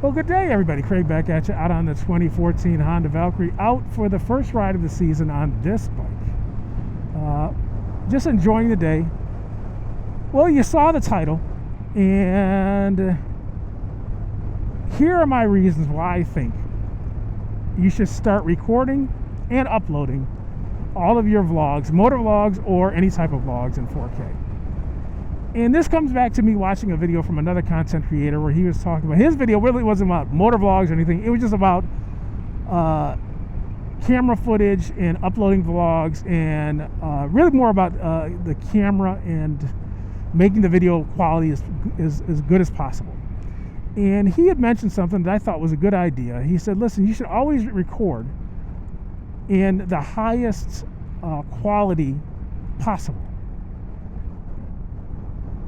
Well, good day, everybody. Craig back at you out on the 2014 Honda Valkyrie, out for the first ride of the season on this bike. Just enjoying the day. Well, you saw the title, and here are my reasons why I think you should start recording and uploading all of your vlogs, motovlogs, or any type of vlogs in 4K. And this comes back to me watching a video from another content creator where he was talking about, his video really wasn't about motovlogs or anything. It was just about camera footage and uploading vlogs, and really more about the camera and making the video quality as good as possible. And he had mentioned something that I thought was a good idea. He said, listen, you should always record in the highest quality possible.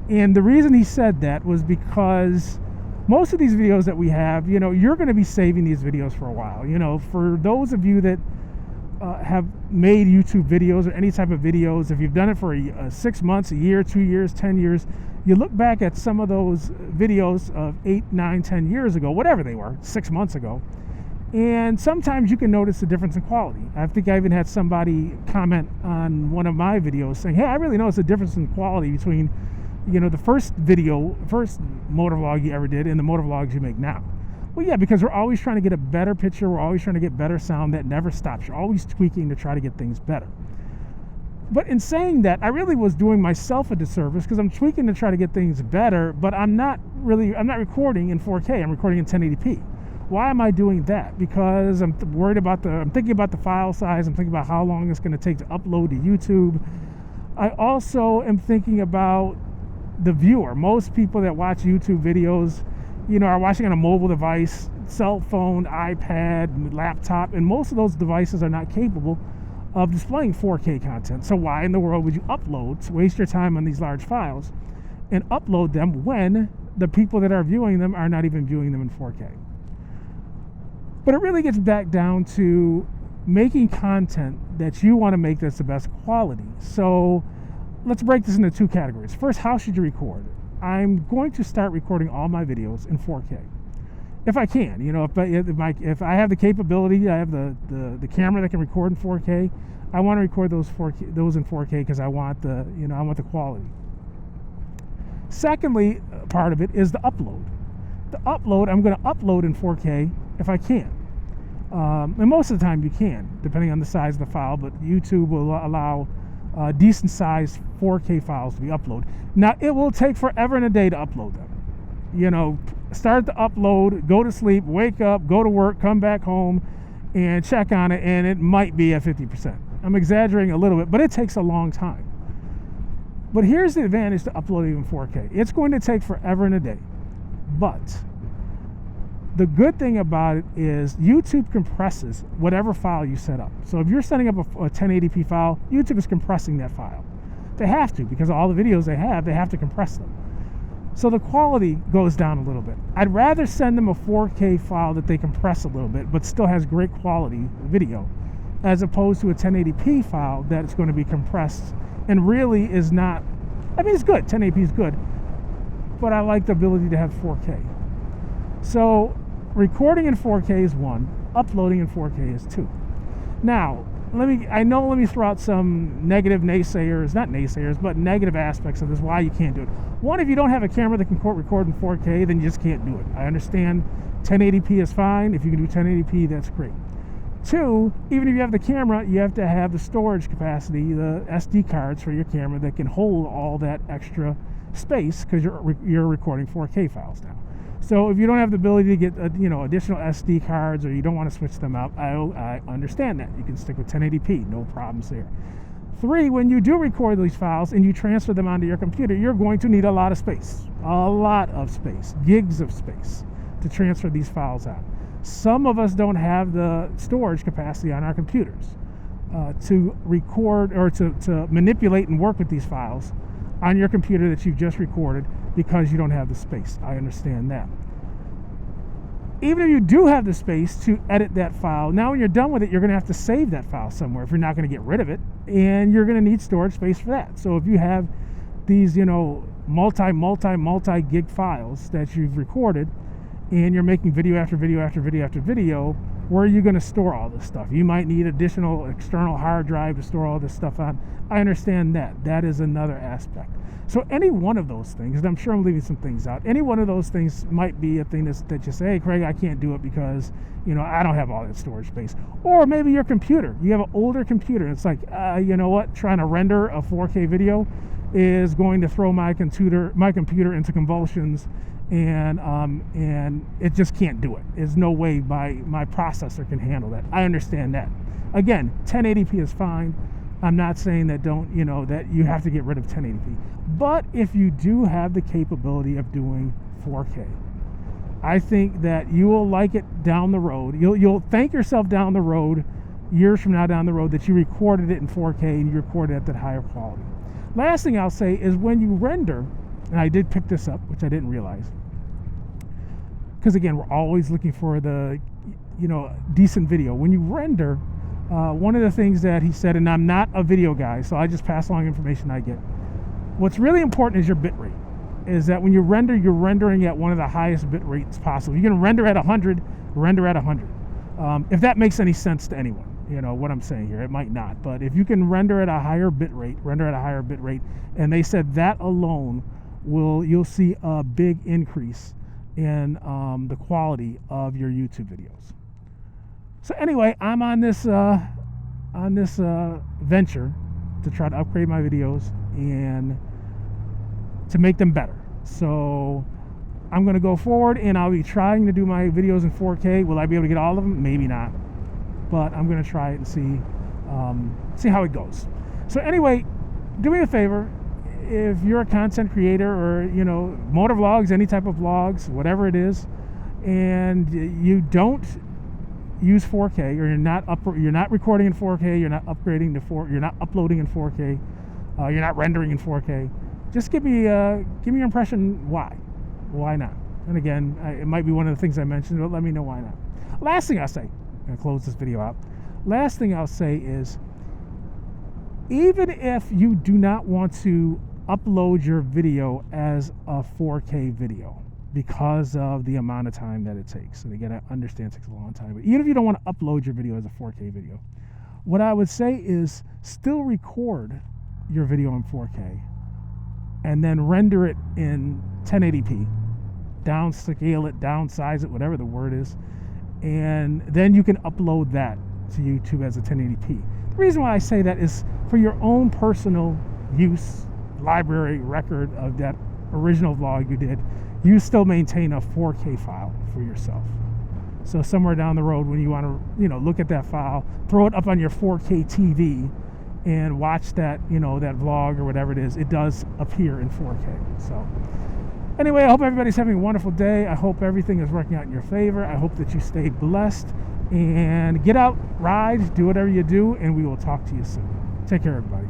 And the reason he said that was because most of these videos that we have, you know, you're going to be saving these videos for a while. You know, for those of you that have made YouTube videos or any type of videos, if you've done it for 6 months, a year, 2 years, 10 years, you look back at some of those videos of 8, 9, 10 years ago, whatever they were, 6 months ago, and sometimes you can notice the difference in quality. I think I even had somebody comment on one of my videos saying, hey, I really noticed a difference in quality between, you know, the first motovlog you ever did and the motovlogs you make now. Well, yeah, because we're always trying to get a better picture. We're always trying to get better sound. That never stops. You're always tweaking to try to get things better. But in saying that, I really was doing myself a disservice because I'm tweaking to try to get things better, but I'm not recording in 4K. I'm recording in 1080p. Why am I doing that? Because I'm thinking about the file size. I'm thinking about how long it's going to take to upload to YouTube. I also am thinking about the viewer. Most people that watch YouTube videos, you know, are watching on a mobile device, cell phone, iPad, laptop, and most of those devices are not capable of displaying 4K content. So why in the world would you waste your time on these large files and upload them when the people that are viewing them are not even viewing them in 4K? But it really gets back down to making content that you want to make that's the best quality. So let's break this into two categories. First, how should you record? I'm going to start recording all my videos in 4K, if I can. You know, if I have the capability, I have the camera that can record in 4K. I want to record those in 4K because I want the quality. Secondly, part of it is the upload. The upload, I'm going to upload in 4K if I can. And most of the time you can, depending on the size of the file, but YouTube will allow decent sized 4K files to be uploaded. Now, it will take forever and a day to upload them. You know, start the upload, go to sleep, wake up, go to work, come back home, and check on it, and it might be at 50%. I'm exaggerating a little bit, but it takes a long time. But here's the advantage to uploading in 4K. It's going to take forever and a day. But the good thing about it is YouTube compresses whatever file you set up. So if you're setting up a 1080p file, YouTube is compressing that file. They have to, because all the videos they have to compress them. So the quality goes down a little bit. I'd rather send them a 4K file that they compress a little bit, but still has great quality video, as opposed to a 1080p file that's going to be compressed and really is not, I mean, it's good, 1080p is good, but I like the ability to have 4K. So recording in 4K is one, uploading in 4K is two. Now, let me throw out some negative aspects of this, why you can't do it. One, if you don't have a camera that can record in 4K, then you just can't do it. I understand 1080p is fine. If you can do 1080p, that's great. Two, even if you have the camera, you have to have the storage capacity, the SD cards for your camera that can hold all that extra space, because you're recording 4K files now. So if you don't have the ability to get additional SD cards, or you don't want to switch them out, I understand that. You can stick with 1080p, no problems there. Three, when you do record these files and you transfer them onto your computer, you're going to need a lot of space, gigs of space to transfer these files out. Some of us don't have the storage capacity on our computers to record or to manipulate and work with these files on your computer that you've just recorded, because you don't have the space. I understand that. Even if you do have the space to edit that file, now when you're done with it, you're going to have to save that file somewhere if you're not going to get rid of it, and you're going to need storage space for that. So if you have these, multi gig files that you've recorded, and you're making video after video after video after video, where are you going to store all this stuff? You might need additional external hard drive to store all this stuff on. I understand that. That is another aspect. So any one of those things, and I'm sure I'm leaving some things out, any one of those things might be a thing that you say, hey, Craig, I can't do it because, I don't have all that storage space. Or maybe your computer. You have an older computer. And it's like, you know what? Trying to render a 4K video is going to throw my computer into convulsions, and it just can't do it. There's no way my processor can handle that. I understand that. Again, 1080p is fine. I'm not saying that that you have to get rid of 1080p. But if you do have the capability of doing 4K, I think that you will like it down the road. You'll thank yourself down the road, years from now down the road, that you recorded it in 4K and you recorded it at that higher quality. Last thing I'll say is when you render, and I did pick this up, which I didn't realize, because again, we're always looking for the decent video. When you render, one of the things that he said, and I'm not a video guy, so I just pass along information I get. What's really important is your bit rate. Is that when you render, you're rendering at one of the highest bit rates possible. You're going to render at 100, render at 100. If that makes any sense to anyone, what I'm saying here, it might not. But if you can render at a higher bit rate, and they said that alone you'll see a big increase in the quality of your YouTube videos. So anyway, I'm on this venture to try to upgrade my videos and to make them better. So I'm going to go forward and I'll be trying to do my videos in 4K. Will I be able to get all of them? Maybe not, but I'm going to try it and see how it goes. So anyway, do me a favor. If you're a content creator or motovlogs, any type of vlogs, whatever it is, and you don't use 4K, or you're not recording in 4K, you're not upgrading to you're not uploading in 4K, you're not rendering in 4K, just give me your impression why not. And again, it might be one of the things I mentioned, but let me know why not. Last thing I'll say, I'm going to close this video out. Last thing I'll say is, even if you do not want to upload your video as a 4K video because of the amount of time that it takes, and again, I understand it takes a long time, but even if you don't want to upload your video as a 4K video, what I would say is still record your video in 4K and then render it in 1080p, downscale it, downsize it, whatever the word is, and then you can upload that to YouTube as a 1080p. The reason why I say that is for your own personal use, library record of that original vlog you did, you still maintain a 4K file for yourself. So somewhere down the road when you want to, look at that file, throw it up on your 4K TV and watch that, that vlog or whatever it is, it does appear in 4K. So anyway, I hope everybody's having a wonderful day. I hope everything is working out in your favor. I hope that you stay blessed and get out, ride, do whatever you do, and we will talk to you soon. Take care, everybody.